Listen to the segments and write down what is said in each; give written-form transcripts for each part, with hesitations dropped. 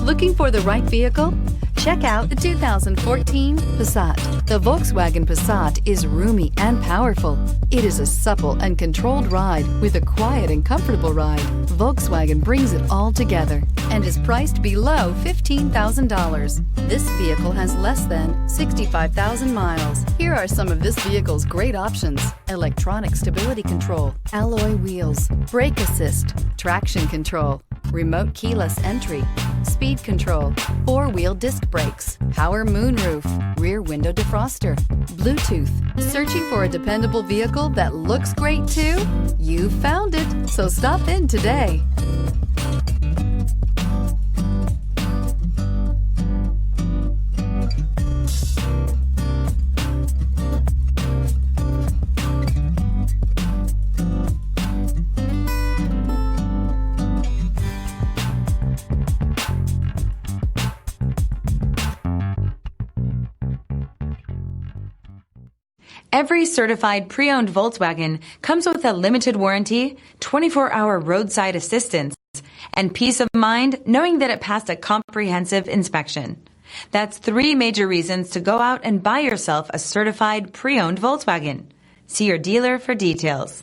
Looking for the right vehicle? Check out the 2014 Passat. The Volkswagen Passat is roomy and powerful. It is a supple and controlled ride with a quiet and comfortable ride. Volkswagen brings it all together and is priced below $15,000. This vehicle has less than 65,000 miles. Here are some of this vehicle's great options: electronic stability control, alloy wheels, brake assist, traction control, remote keyless entry, speed control, four-wheel disc brakes, power moonroof, rear window defroster, Bluetooth. Searching for a dependable vehicle that looks great too? You found it, so stop in today. Every certified pre-owned Volkswagen comes with a limited warranty, 24-hour roadside assistance, and peace of mind knowing that it passed a comprehensive inspection. That's 3 major reasons to go out and buy yourself a certified pre-owned Volkswagen. See your dealer for details.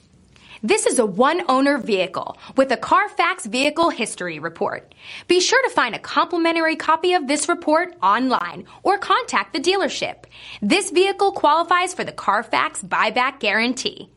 This is a one-owner vehicle with a CARFAX Vehicle History Report. Be sure to find a complimentary copy of this report online or contact the dealership. This vehicle qualifies for the CARFAX Buyback Guarantee.